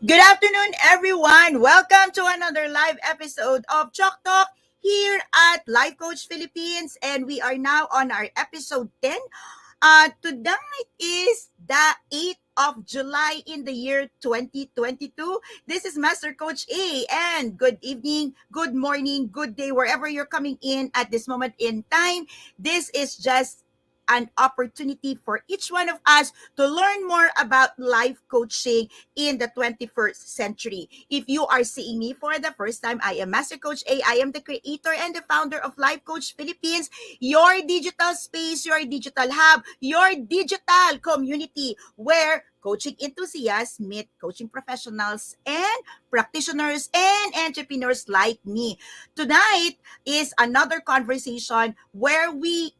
Good afternoon, everyone. Welcome to another live episode of Chalk Talk here at Life Coach Philippines, and we are now on our episode 10. Tonight is the 8th of July in the year 2022. This is Master Coach A, and good evening, good morning, good day, wherever you're coming in at this moment in time. This is just an opportunity for each one of us to learn more about life coaching in the 21st century. If you are seeing me for the first time, I am Master Coach A. I am the creator and the founder of Life Coach Philippines, your digital space, your digital hub, your digital community where coaching enthusiasts meet coaching professionals and practitioners and entrepreneurs like me. Tonight is another conversation where we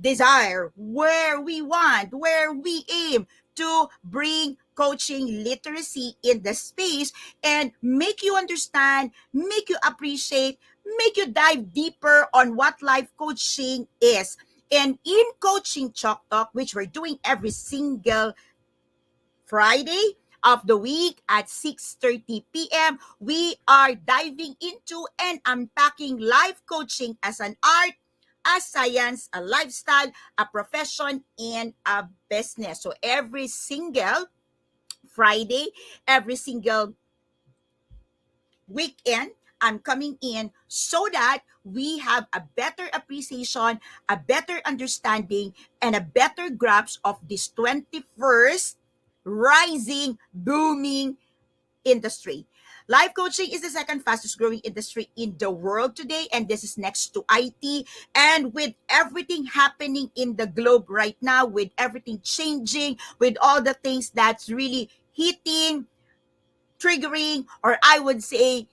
desire, where we want, where we aim to bring coaching literacy in the space and make you understand, make you appreciate, make you dive deeper on what life coaching is. And in Coaching Chalk Talk, which we're doing every single Friday of the week at 6:30 p.m., we are diving into and unpacking life coaching as an art, a science, a lifestyle, a profession, and a business. So every single Friday, every single weekend, I'm coming in so that we have a better appreciation, a better understanding, and a better grasp of this 21st rising, booming industry. Life coaching is the second fastest growing industry in the world today, and this is next to IT. And with everything happening in the globe right now, with everything changing, with all the things that's really hitting, triggering, or I would say,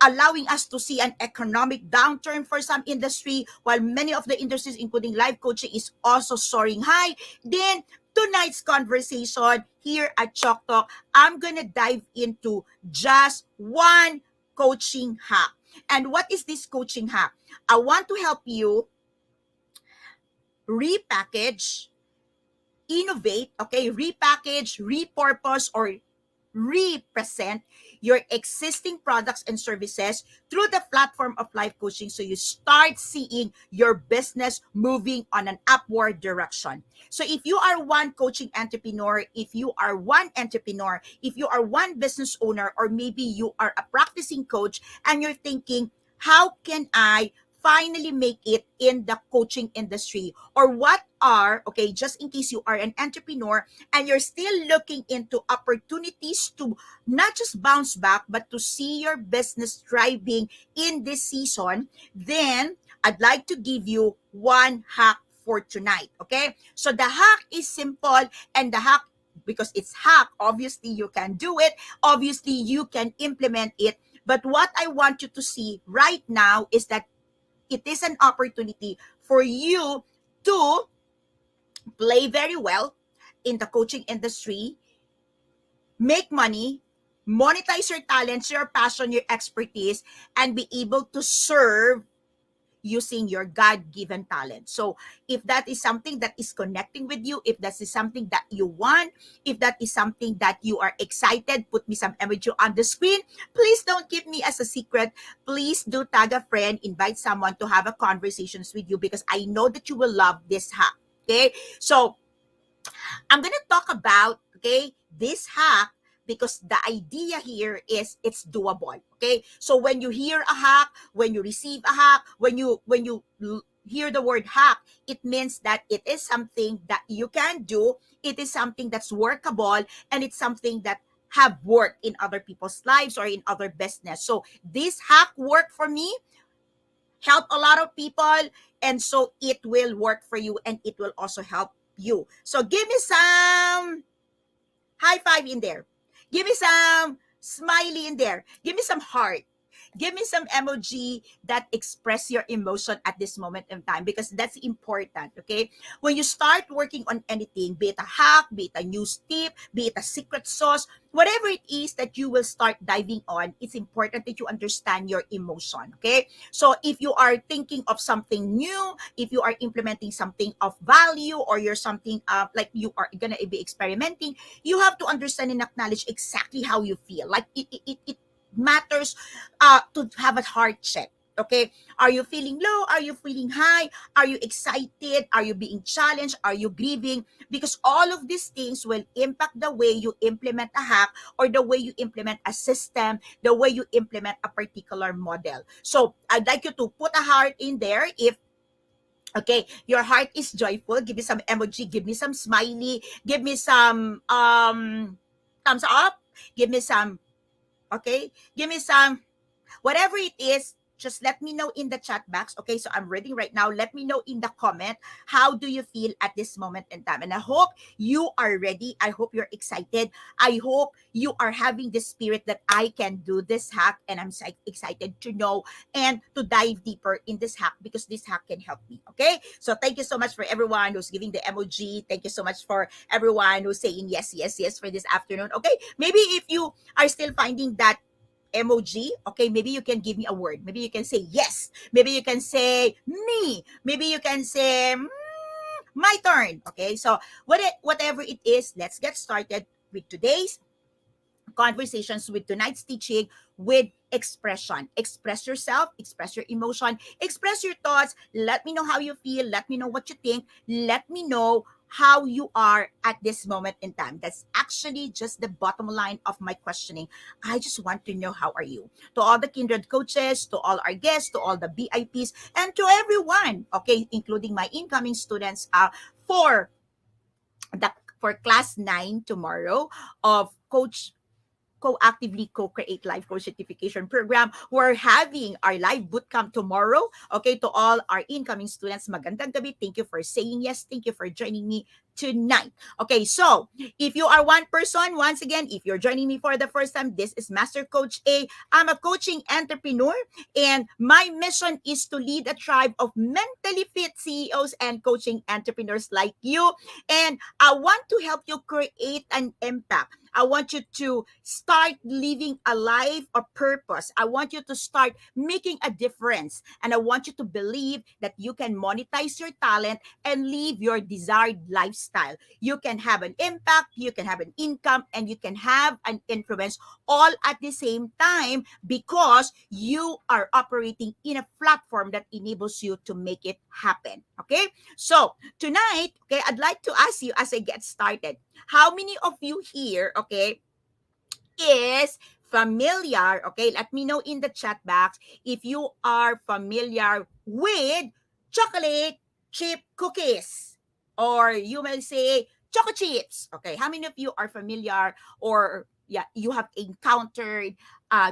allowing us to see an economic downturn for some industry, while many of the industries, including life coaching, is also soaring high. Then tonight's conversation here at Chalk Talk, I'm gonna dive into just one coaching hack. And what is this coaching hack? I want to help you repackage, innovate, okay, repackage, repurpose, or represent your existing products and services through the platform of life coaching so you start seeing your business moving on an upward direction. So if you are one coaching entrepreneur, if you are one entrepreneur, if you are one business owner, or maybe you are a practicing coach and you're thinking, how can I finally make it in the coaching industry? Or what are, okay, just in case you are an entrepreneur and you're still looking into opportunities to not just bounce back, but to see your business thriving in this season, then I'd like to give you one hack for tonight, okay? So the hack is simple, and the hack, because it's hack, obviously you can do it, obviously you can implement it. But what I want you to see right now is that it is an opportunity for you to play very well in the coaching industry, make money, monetize your talents, your passion, your expertise, and be able to serve using your God-given talent. So if that is something that is connecting with you, if that is something that you want, if that is something that you are excited, put me some emoji on the screen. Please don't keep me as a secret. Please do tag a friend, invite someone to have a conversations with you, because I know that you will love this hack. Okay, so I'm gonna talk about, okay, this hack, because the idea here is it's doable. Okay, so when you hear a hack, when you receive a hack, when you hear the word hack, it means that it is something that you can do. It is something that's workable, and it's something that have worked in other people's lives or in other business. So this hack worked for me, help a lot of people, and so it will work for you, and it will also help you. So give me some high five in there. Give me some smiley in there. Give me some heart. Give me some emoji that express your emotion at this moment in time, because that's important, okay? When you start working on anything, be it a hack, be it a news tip, be it a secret sauce, whatever it is that you will start diving on, it's important that you understand your emotion, okay? So if you are thinking of something new, if you are implementing something of value, or you're something like you are gonna be experimenting, you have to understand and acknowledge exactly how you feel. Like it matters to have a heart check. Okay, are you feeling low? Are you feeling high? Are you excited? Are you being challenged? Are you grieving? Because all of these things will impact the way you implement a hack, or the way you implement a system, the way you implement a particular model. So I'd like you to put a heart in there if, okay, your heart is joyful. Give me some emoji, give me some smiley, give me some thumbs up, give me some, okay, give me some, whatever it is, just let me know in the chat box. Okay, so I'm reading right now. Let me know in the comment, how do you feel at this moment in time? And I hope you are ready. I hope you're excited. I hope you are having the spirit that I can do this hack, and I'm excited to know and to dive deeper in this hack, because this hack can help me. Okay, so thank you so much for everyone who's giving the emoji. Thank you so much for everyone who's saying yes, yes, yes for this afternoon. Okay, maybe if you are still finding that emoji, okay, maybe you can give me a word. Maybe you can say yes. Maybe you can say me. Maybe you can say my turn. Okay, so whatever it is, let's get started with today's conversations, with tonight's teaching, with expression. Express yourself, express your emotion, express your thoughts. Let me know how you feel. Let me know what you think. Let me know how you are at this moment in time. That's actually just the bottom line of my questioning. I just want to know, how are you? To all the kindred coaches, to all our guests, to all the VIPs, and to everyone, okay, including my incoming students, for the for class 9 tomorrow of Coach co-actively co-create life coach certification program. We're having our live bootcamp tomorrow. Okay, to all our incoming students, magandang gabi. Thank you for saying yes. Thank you for joining me tonight. Okay, so if you are one person, once again, if you're joining me for the first time, this is Master Coach A. I'm a coaching entrepreneur, and my mission is to lead a tribe of mentally fit CEOs and coaching entrepreneurs like you. And I want to help you create an impact. I want you to start living a life of purpose. I want you to start making a difference. And I want you to believe that you can monetize your talent and live your desired lifestyle. You can have an impact, you can have an income, and you can have an influence all at the same time, because you are operating in a platform that enables you to make it happen. Okay? So, tonight, okay, I'd like to ask you as I get started, how many of you here, okay, is familiar, okay, let me know in the chat box if you are familiar with chocolate chip cookies, or you may say choco chips. Okay, how many of you are familiar, or yeah, you have encountered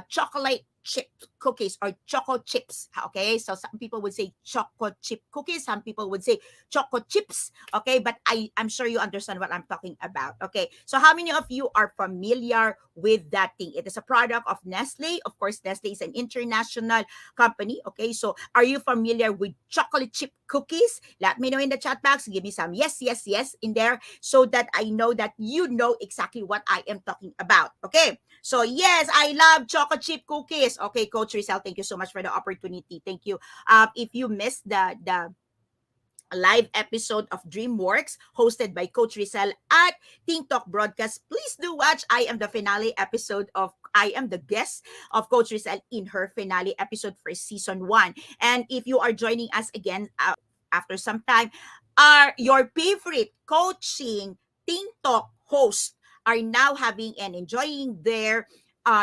chocolate chip cookies or choco chips? Okay, so some people would say choco chip cookies, some people would say choco chips. Okay, but I'm sure you understand what I'm talking about. Okay, so how many of you are familiar with that thing? It is a product of Nestle. Of course, Nestle is an international company. Okay, so are you familiar with chocolate chip cookies? Let me know in the chat box. Give me some yes, yes, yes in there, so that I know that you know exactly what I am talking about. Okay, so yes, I love chocolate chip cookies. Okay, Coach Rezzhel, thank you so much for the opportunity. Thank you. If you missed the live episode of DreamWorks hosted by Coach Rezzhel at Think Talk Broadcast, please do watch. I am the finale episode of, I am the guest of Coach Rezzhel in her finale episode for season 1. And if you are joining us again after some time, are your favorite coaching Think Talk hosts are now having and enjoying their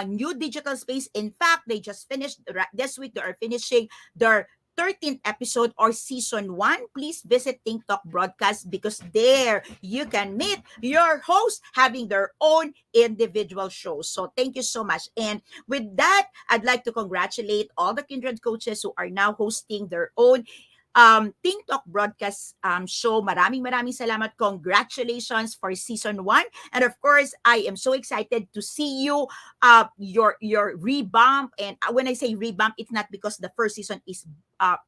new digital space. In fact, they just finished this week. They are finishing their 13th episode or season 1. Please visit Think Talk Broadcast, because there you can meet your hosts having their own individual shows. So thank you so much. And with that, I'd like to congratulate all the kindred coaches who are now hosting their own Ting Talk broadcast show. Maraming salamat. Congratulations for season 1. And of course, I am so excited to see you, your revamp. And when I say revamp, it's not because the first season is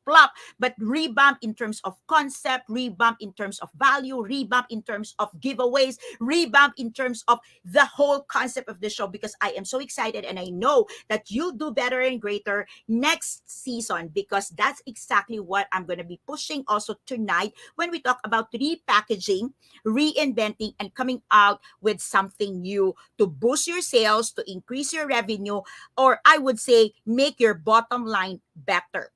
flop, but revamp in terms of concept, revamp in terms of value, revamp in terms of giveaways, revamp in terms of the whole concept of the show, because I am so excited and I know that you'll do better and greater next season, because that's exactly what I'm going to be pushing also tonight when we talk about repackaging, reinventing, and coming out with something new to boost your sales, to increase your revenue, or I would say make your bottom line better.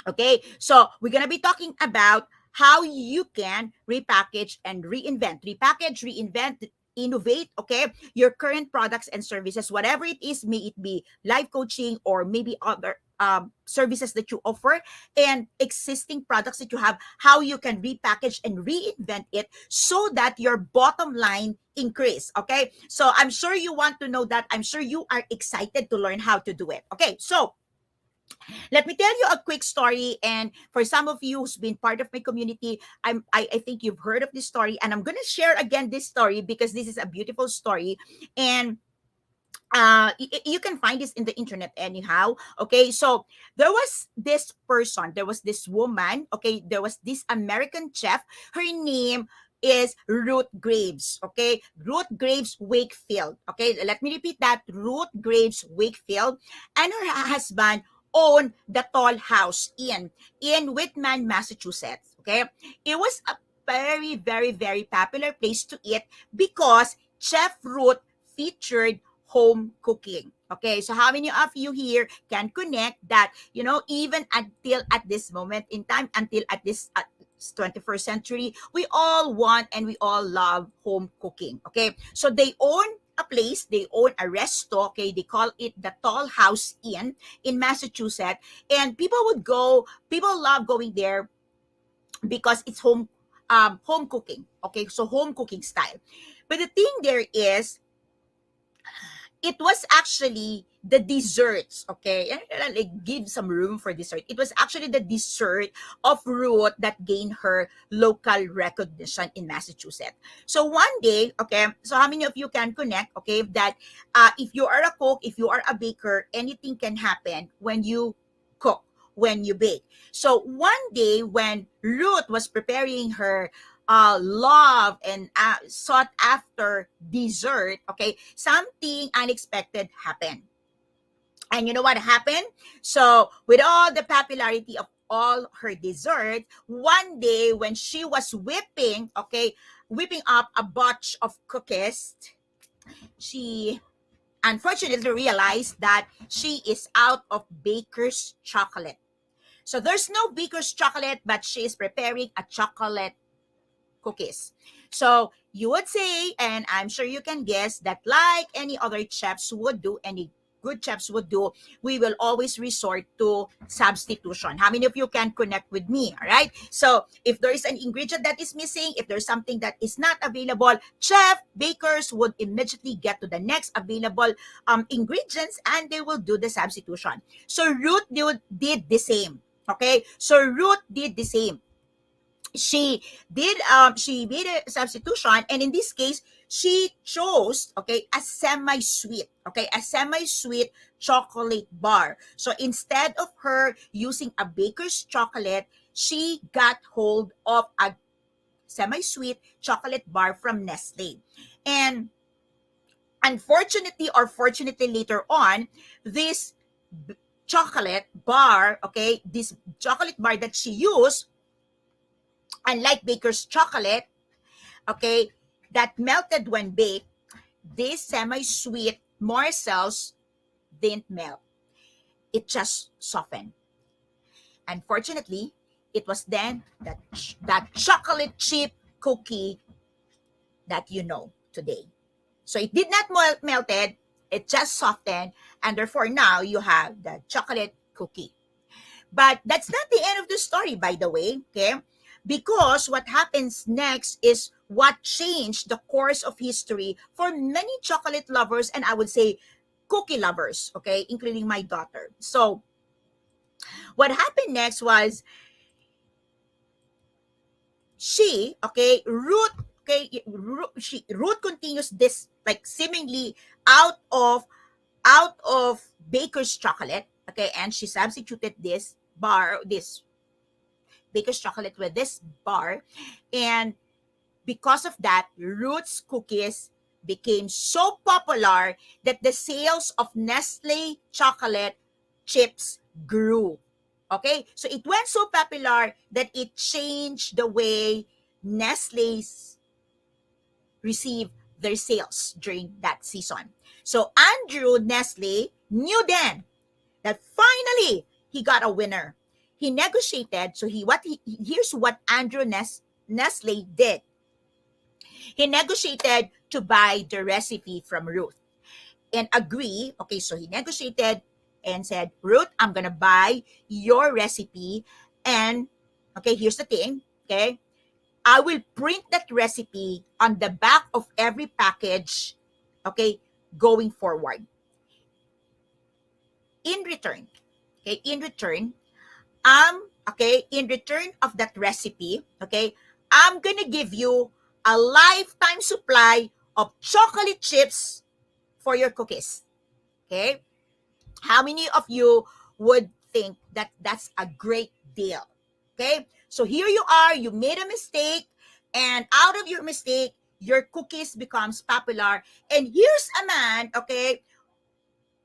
Okay, so we're gonna be talking about how you can repackage and reinvent. Repackage, reinvent, innovate, okay, your current products and services, whatever it is, may it be life coaching or maybe other services that you offer, and existing products that you have, how you can repackage and reinvent it so that your bottom line increase. Okay, so I'm sure you want to know that. I'm sure you are excited to learn how to do it. Okay, so let me tell you a quick story. And for some of you who's been part of my community, I think you've heard of this story. And I'm going to share again this story because this is a beautiful story. And you can find this in the internet anyhow. Okay, so there was this person, there was this woman. Okay, there was this American chef. Her name is Ruth Graves. Okay, Ruth Graves Wakefield. Okay, let me repeat that. Ruth Graves Wakefield and her husband owned the Toll House in Whitman, Massachusetts. Okay, it was a very popular place to eat because Chef Ruth featured home cooking. Okay, so how many of you here can connect that, even until at this moment in time, until at this 21st century, we all want and we all love home cooking. Okay, so they own a place, they own a resto, okay, they call it the Toll House Inn in Massachusetts, and people love going there because it's home cooking. Okay, so home cooking style. But the thing there is, it was actually the desserts, okay? And like give some room for dessert. It was actually the dessert of Ruth that gained her local recognition in Massachusetts. So one day, okay, so how many of you can connect, okay, that if you are a cook, if you are a baker, anything can happen when you cook, when you bake. So one day when Ruth was preparing her love and sought after dessert, okay, something unexpected happened. And you know what happened? So with all the popularity of all her desserts, one day when she was whipping up a batch of cookies, she unfortunately realized that she is out of baker's chocolate. So there's no baker's chocolate, but she is preparing a chocolate cookies. So you would say, and I'm sure you can guess, that like any other chefs would do, any good chefs would do, we will always resort to substitution. How many of you can connect with me? All right. So if there is an ingredient that is missing, if there's something that is not available, bakers would immediately get to the next available ingredients and they will do the substitution. So Ruth did the same. Okay. So Ruth did the same. She made a substitution, and in this case she chose, okay, a semi-sweet chocolate bar. So instead of her using a baker's chocolate, she got hold of a semi-sweet chocolate bar from Nestle. And unfortunately or fortunately, later on, this chocolate bar, okay, this chocolate bar that she used, unlike baker's chocolate, okay, that melted when baked, this semi-sweet morsels didn't melt. It just softened. Unfortunately, it was then that chocolate chip cookie that you know today. So it did not melted, it just softened, and therefore now you have the chocolate cookie. But that's not the end of the story, by the way, okay? Because what happens next is what changed the course of history for many chocolate lovers, and I would say cookie lovers, okay, including my daughter. So what happened next was Ruth continues this, like, seemingly out of out of baker's chocolate, okay, and she substituted this baker's chocolate with this bar, and because of that, Ruth's cookies became so popular that the sales of Nestle chocolate chips grew. Okay, so it went so popular that it changed the way Nestle's receive their sales during that season. So Andrew Nestle knew then that finally he got a winner. He negotiated. So here's what Nestle did. He negotiated to buy the recipe from Ruth and agree. Okay, so he negotiated and said, Ruth, I'm gonna buy your recipe, and okay, here's the thing. Okay, I will print that recipe on the back of every package, okay, going forward. In return, in return of that recipe, okay, I'm gonna give you a lifetime supply of chocolate chips for your cookies. Okay, how many of you would think that that's a great deal? Okay, so here you are, you made a mistake, and out of your mistake, your cookies becomes popular. And here's a man, okay,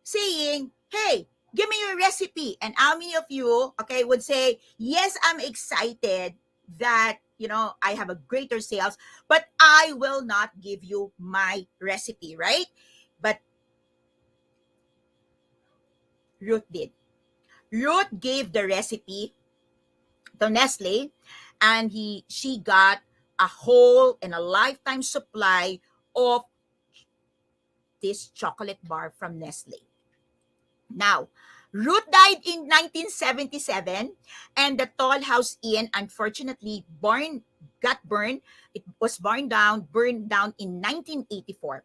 saying, hey, give me your recipe. And how many of you, okay, would say, yes, I'm excited that, I have a greater sales, but I will not give you my recipe, right? But Ruth did. Ruth gave the recipe to Nestle, and she got a whole and a lifetime supply of this chocolate bar from Nestle. Now, Ruth died in 1977, and the Toll House Inn unfortunately got burned. It was burned down in 1984.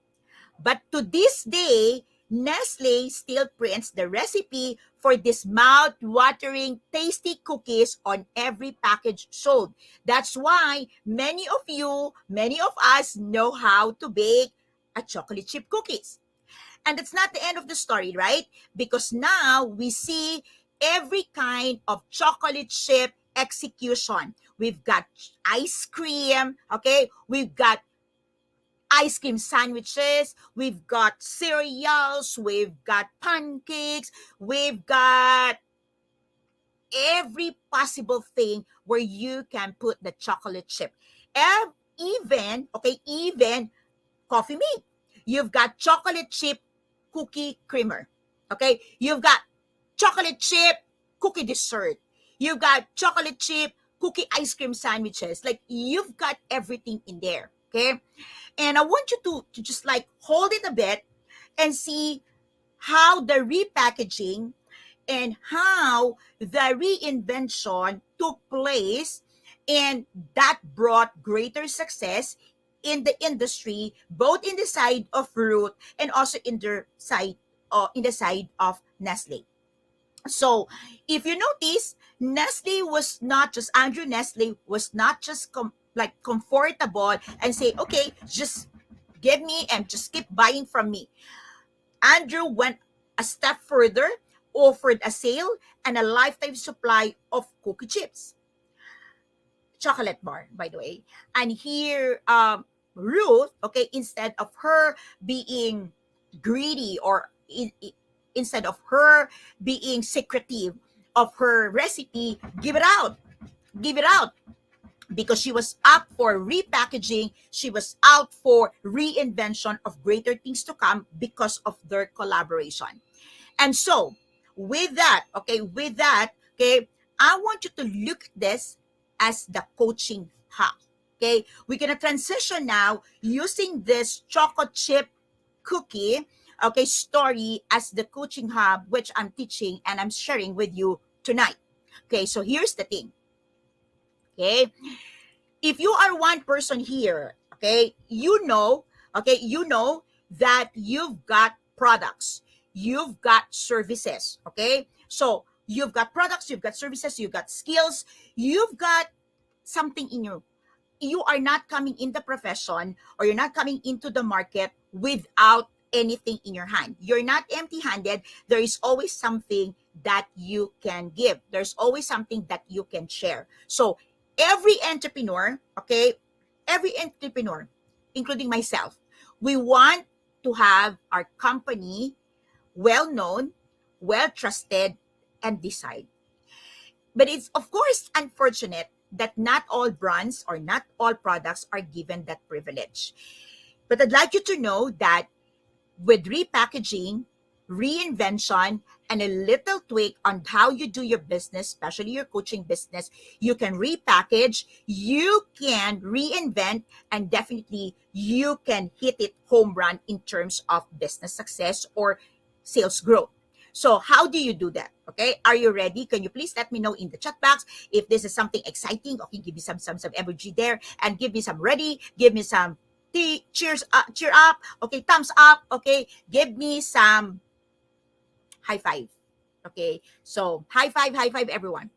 But to this day, Nestle still prints the recipe for these mouth-watering, tasty cookies on every package sold. That's why many of us know how to bake a chocolate chip cookies. And that's not the end of the story, right? Because now we see every kind of chocolate chip execution. We've got ice cream, okay? We've got ice cream sandwiches, we've got cereals, we've got pancakes, we've got every possible thing where you can put the chocolate chip. Even coffee mate. You've got chocolate chip cookie creamer. Okay? You've got chocolate chip cookie dessert. You've got chocolate chip cookie ice cream sandwiches. Like, you've got everything in there. Okay? And I want you to just like hold it a bit and see how the repackaging and how the reinvention took place, and that brought greater success in the industry, both in the side of Root and also in the side of Nestle. So if you notice, Andrew Nestle was not just comfortable and say, okay, just give me and just keep buying from me. Andrew went a step further, offered a sale and a lifetime supply of cookie chips, chocolate bar, by the way. And here, Ruth, okay, instead of her being greedy, or instead of her being secretive of her recipe, give it out, because she was up for repackaging, she was out for reinvention of greater things to come because of their collaboration. And so, with that, I want you to look at this as the coaching hub. Okay, we're gonna transition now using this chocolate chip cookie, okay, story as the coaching hub, which I'm teaching and I'm sharing with you tonight. Okay, so here's the thing. Okay, if you are one person here, you know that you've got products, you've got services, okay? So you've got products, you've got services, you've got skills, you've got something in you. you are not coming in the profession, or you're not coming into the market without anything in your hand. You're not empty handed. There is always something that you can give, there's always something that you can share. So every entrepreneur, okay, every entrepreneur, including myself, we want to have our company well known, well trusted, and desired. But it's of course unfortunate that not all brands or not all products are given that privilege. But I'd like you to know that with repackaging, reinvention, and a little tweak on how you do your business, especially your coaching business, you can repackage, you can reinvent, and definitely you can hit it home run in terms of business success or sales growth. So how do you do that? Okay, are you ready? Can you please let me know in the chat box if this is something exciting? Okay, give me some emoji there, and give me some ready, give me some cheers up, cheer up, okay, thumbs up, okay, give me some high five, okay, so high five everyone.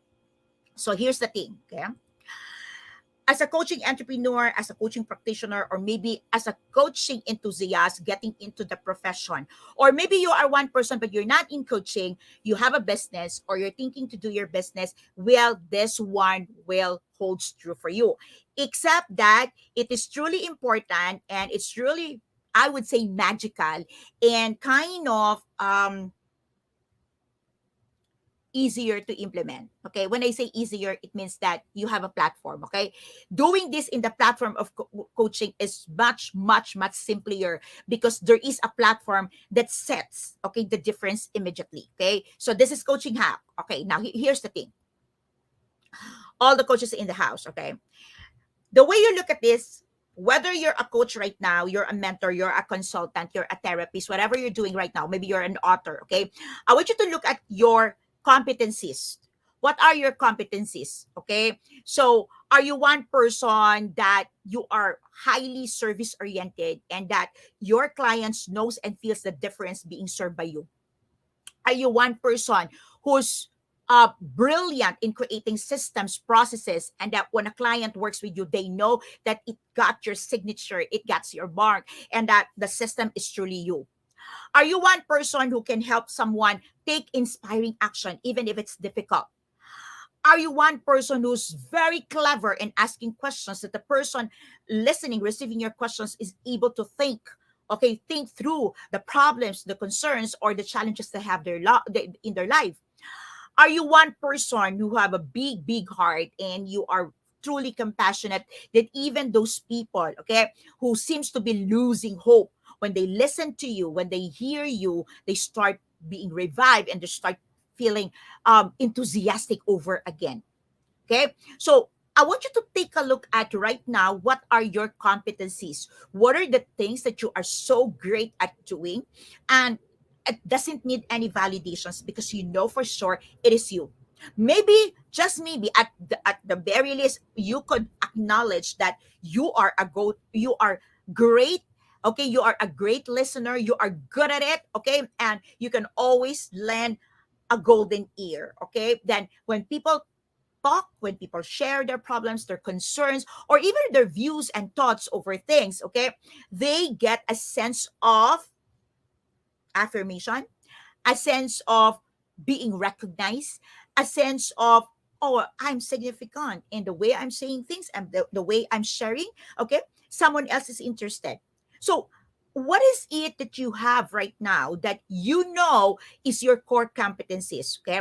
So here's the thing, okay, as a coaching entrepreneur, as a coaching practitioner, or maybe as a coaching enthusiast getting into the profession, or maybe you are one person but you're not in coaching, you have a business or you're thinking to do your business, well, this one will holds true for you. Except that it is truly important and it's really, I would say, magical and kind of easier to implement. Okay. When I say easier, it means that you have a platform. Okay. Doing this in the platform of coaching is much simpler because there is a platform that sets, okay, the difference immediately. Okay. So this is coaching hack. Okay. Now here's the thing. All the coaches in the house. Okay. The way you look at this, whether you're a coach right now, you're a mentor, you're a consultant, you're a therapist, whatever you're doing right now, maybe you're an author, okay? I want you to look at your competencies. What are your competencies, okay? So, are you one person that you are highly service oriented and that your clients knows and feels the difference being served by you? Are you one person who's brilliant in creating systems, processes, and that when a client works with you, they know that it got your signature, it got your mark, and that the system is truly you? Are you one person who can help someone take inspiring action, even if it's difficult? Are you one person who's very clever in asking questions that the person listening, receiving your questions is able to think? Okay, think through the problems, the concerns, or the challenges they have in their life. Are you one person who have a big heart and you are truly compassionate that even those people, okay, who seems to be losing hope, when they listen to you, when they hear you, they start being revived and they start feeling enthusiastic over again? Okay. So I want you to take a look at right now, what are your competencies? What are the things that you are so great at doing? And it doesn't need any validations because you know for sure it is you. Maybe, just maybe, at the very least, you could acknowledge that you are great. Okay, you are a great listener. You are good at it. Okay, and you can always lend a golden ear. Okay, then when people talk, when people share their problems, their concerns, or even their views and thoughts over things, okay, they get a sense of affirmation, a sense of being recognized, a sense of, oh, I'm significant in the way I'm saying things and the way I'm sharing, okay, someone else is interested. So, what is it that you have right now that you know is your core competencies, okay?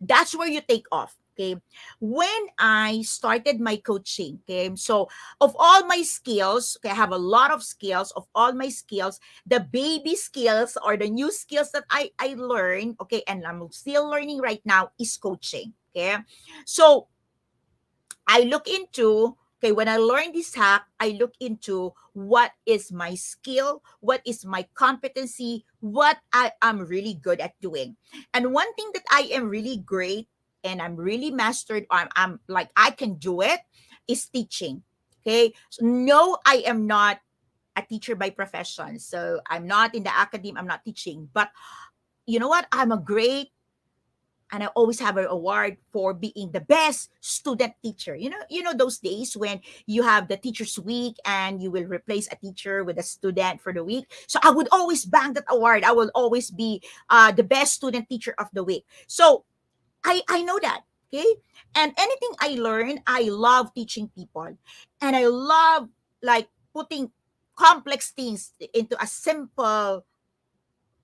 That's where you take off. Okay. When I started my coaching, okay, so of all my skills, okay, I have a lot of skills. Of all my skills, the baby skills or the new skills that I learned, okay, and I'm still learning right now is coaching. Okay. So I look into, okay, when I learn this hack, I look into what is my skill, what is my competency, what I am really good at doing. And one thing that I am really great and I'm really mastered, or I'm like, I can do it, is teaching. Okay. So no, I am not a teacher by profession. So I'm not in the academy, I'm not teaching. But you know what? I'm a great and I always have an award for being the best student teacher. Those days when you have the teacher's week and you will replace a teacher with a student for the week. So I would always bang that award. I will always be the best student teacher of the week. So I know that. Okay. And anything I learn, I love teaching people. And I love like putting complex things into a simple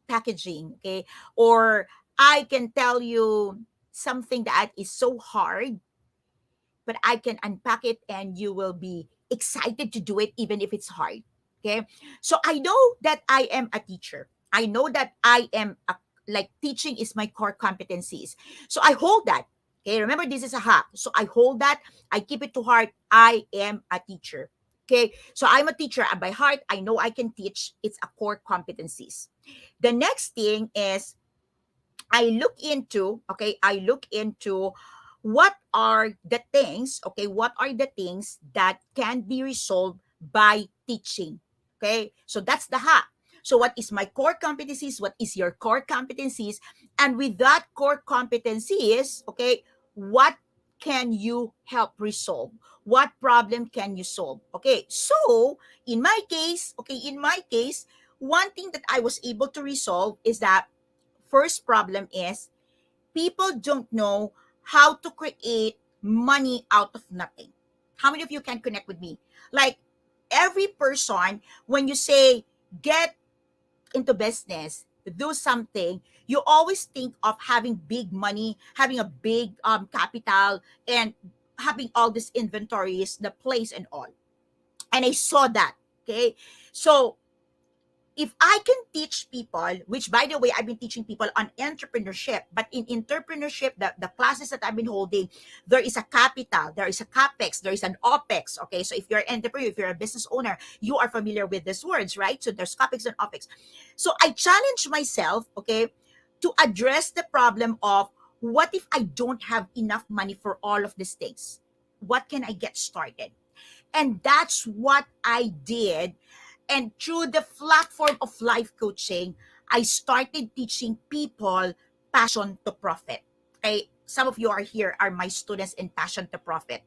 packaging. Okay. Or I can tell you something that is so hard, but I can unpack it and you will be excited to do it even if it's hard. Okay. So I know that I am a teacher. I know that I am like teaching is my core competencies. So I hold that. Okay. Remember, this is a hack. So I hold that. I keep it to heart. I am a teacher. Okay. So I'm a teacher and by heart. I know I can teach. It's a core competencies. The next thing is I look into what are the things that can be resolved by teaching. Okay, so that's the hack. So what is my core competencies? What is your core competencies? And with that core competencies, okay, what can you help resolve? What problem can you solve? Okay, so in my case, one thing that I was able to resolve is that first problem is people don't know how to create money out of nothing. How many of you can connect with me? Like every person, when you say get into business, do something, you always think of having big money, having a big capital, and having all these inventories, the place and all. And I saw that. Okay. So if I can teach people, which by the way, I've been teaching people on entrepreneurship, but in entrepreneurship, the classes that I've been holding, there is a capital, there is a capex, there is an opex. Okay, so if you're an entrepreneur, if you're a business owner, you are familiar with these words, right? So there's capex and opex. So I challenge myself, okay, to address the problem of what if I don't have enough money for all of these things? What can I get started? And that's what I did. And through the platform of life coaching, I started teaching people passion to profit. Okay, some of you are here are my students in passion to profit.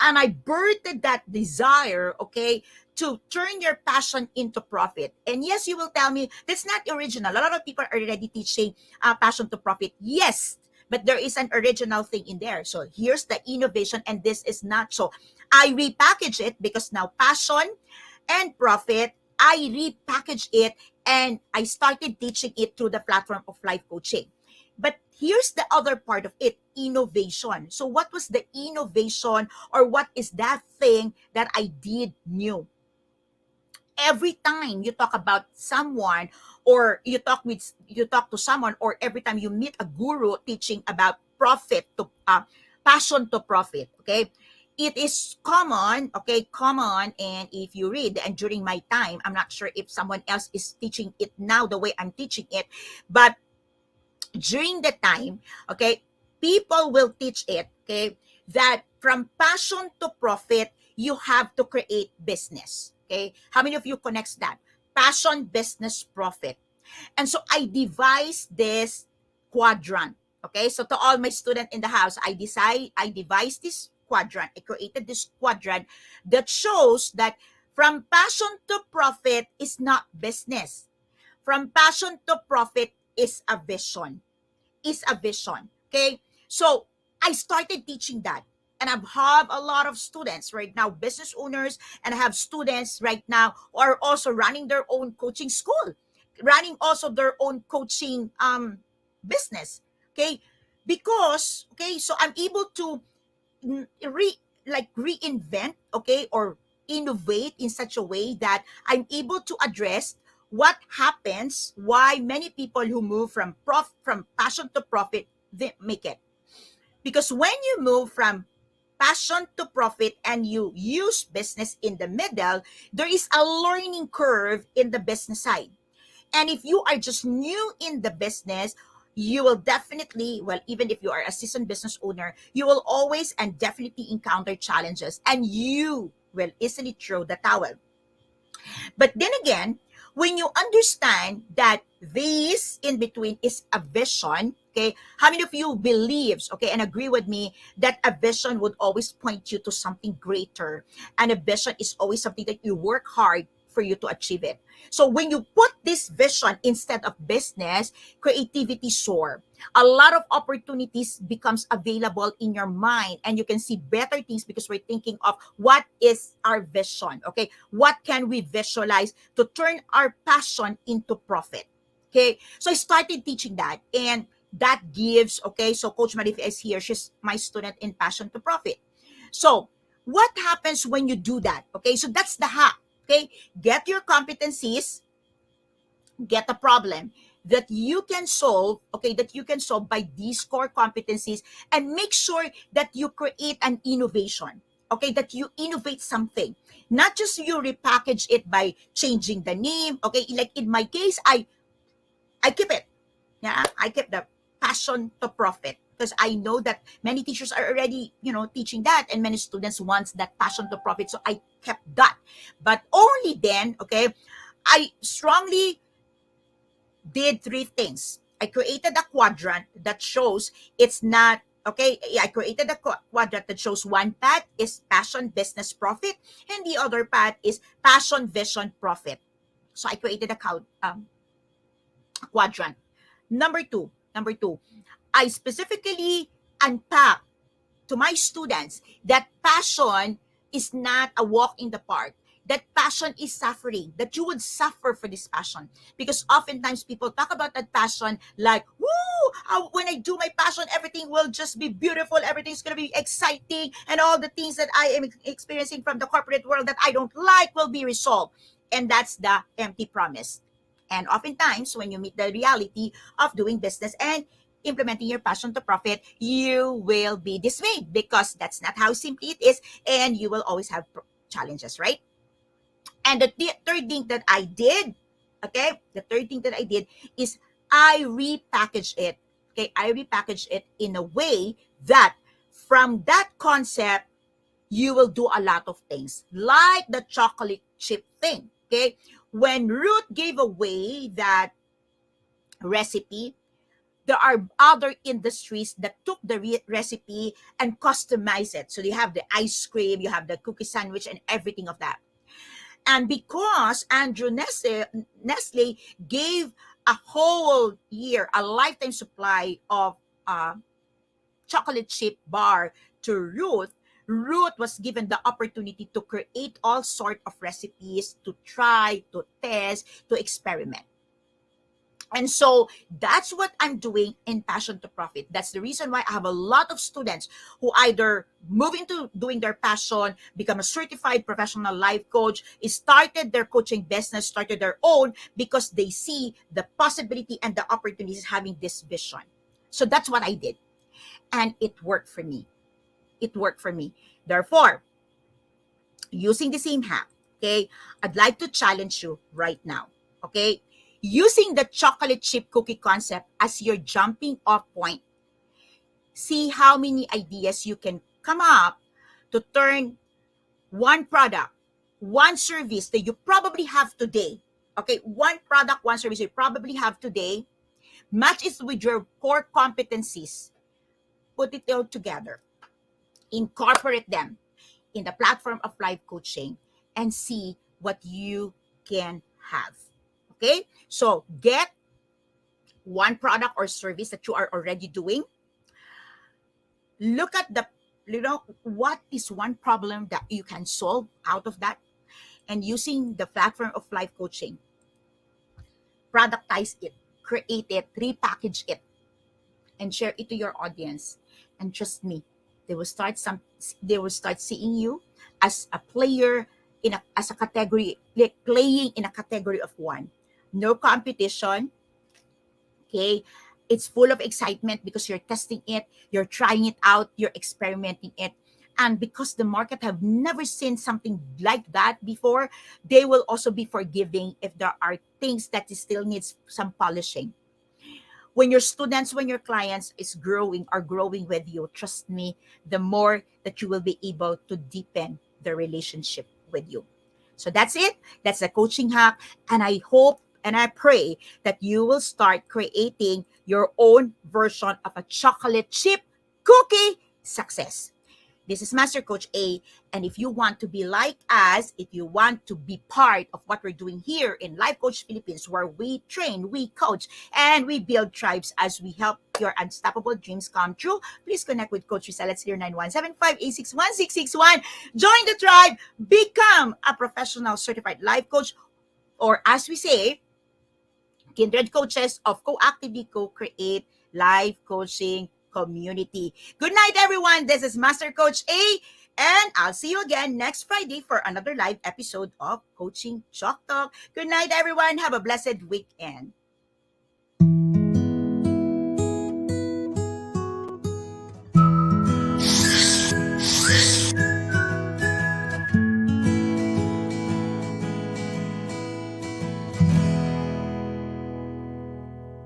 And I birthed that desire, okay, to turn your passion into profit. And yes, you will tell me that's not original. A lot of people are already teaching passion to profit. Yes, but there is an original thing in there. So here's the innovation, and this is not so. I repackage it because now passion and profit, I repackaged it and I started teaching it through the platform of life coaching. But here's the other part of it, innovation. So what was the innovation, or what is that thing that I did new? Every time you talk about someone, or you talk to someone, or every time you meet a guru teaching about passion to profit, okay, it is common, okay, common. And if you read, and during my time, I'm not sure if someone else is teaching it now the way I'm teaching it, but during the time, okay, people will teach it, okay, that from passion to profit, you have to create business. Okay, how many of you connects that? Passion, business, profit. And so I devised this quadrant. Okay, so to all my students in the house, I devised this quadrant. I created this quadrant that shows that from passion to profit is not business. From passion to profit is a vision. Is a vision. Okay, so I started teaching that. And I have a lot of students right now, business owners, and I have students right now who are also running their own coaching school, running also their own coaching business. Okay, because okay, so I'm able to reinvent, okay, or innovate in such a way that I'm able to address what happens, why many people who move from passion to profit, they make it. Because when you move from passion to profit and you use business in the middle, there is a learning curve in the business side. And if you are just new in the business, you will definitely, well, even if you are a seasoned business owner, you will always and definitely encounter challenges, and you will easily throw the towel. But then again, when you understand that this in between is a vision, Okay, how many of you believes, okay, and agree with me that a vision would always point you to something greater, and a vision is always something that you work hard for you to achieve it. So when you put this vision instead of business, creativity soar. A lot of opportunities becomes available in your mind, and you can see better things because we're thinking of what is our vision, okay? What can we visualize to turn our passion into profit? Okay, so I started teaching that, and that gives, okay, so Coach Marife is here. She's my student in Passion to Profit. So what happens when you do that? Okay, so that's the hack. Okay, get your competencies, get a problem that you can solve, okay, that you can solve by these core competencies, and make sure that you create an innovation, okay, that you innovate something, not just you repackage it by changing the name, okay, like in my case, I keep it. Yeah, I kept the passion to profit because I know that many teachers are already, teaching that, and many students wants that passion to profit. So I kept that. But only then, okay, I strongly did three things. I created a quadrant that shows it's not okay. I created a quadrant that shows one path is passion, business, profit, and the other path is passion, vision, profit. So I created a quadrant. Number two, I specifically unpack to my students that passion is not a walk in the park. That passion is suffering, that you would suffer for this passion. Because oftentimes people talk about that passion like, woo, when I do my passion, everything will just be beautiful, everything's going to be exciting, and all the things that I am experiencing from the corporate world that I don't like will be resolved. And that's the empty promise. And oftentimes, when you meet the reality of doing business and implementing your passion to profit, you will be dismayed because that's not how simple it is, and you will always have challenges, right? And the third thing that I did, okay, the third thing that I did is I repackaged it. Okay, I repackaged it in a way that from that concept, you will do a lot of things, like the chocolate chip thing. Okay, when Ruth gave away that recipe, there are other industries that took the recipe and customized it. So you have the ice cream, you have the cookie sandwich, and everything of that. And because Andrew Nestle gave a whole year, a lifetime supply of uh, chocolate chip bar to Ruth, Ruth was given the opportunity to create all sort of recipes, to try, to test, to experiment. And so that's what I'm doing in Passion to Profit. That's the reason why I have a lot of students who either move into doing their passion, become a certified professional life coach, started their coaching business, started their own, because they see the possibility and the opportunities having this vision. So that's what I did. And it worked for me. It worked for me. Therefore, using the same hack, okay, I'd like to challenge you right now, okay? Using the chocolate chip cookie concept as your jumping off point, see how many ideas you can come up to turn one product, one service that you probably have today, okay, one product, one service you probably have today, match it with your core competencies, put it all together, incorporate them in the platform of life coaching, and see what you can have. Okay, so get one product or service that you are already doing. Look at the, what is one problem that you can solve out of that, and using the platform of life coaching, productize it, create it, repackage it, and share it to your audience. And trust me, they will start seeing you as a player as a category, like playing in a category of one. No competition, okay? It's full of excitement because you're testing it, you're trying it out, you're experimenting it. And because the market have never seen something like that before, they will also be forgiving if there are things that still needs some polishing. When your students, when your clients are growing with you, trust me, the more that you will be able to deepen the relationship with you. So that's it. That's the coaching hack. And I hope And I pray that you will start creating your own version of a chocolate chip cookie success. This is Master Coach A. And if you want to be like us, if you want to be part of what we're doing here in Life Coach Philippines, where we train, we coach, and we build tribes as we help your unstoppable dreams come true, please connect with Coach Rezzhel at 091758616661. Join the tribe, become a professional certified life coach, or as we say, kindred coaches of co-actively co-create life coaching community. Good night, everyone. This is Master Coach A, and I'll see you again next Friday for another live episode of Coaching Chalk Talk. Good night, everyone. Have a blessed weekend.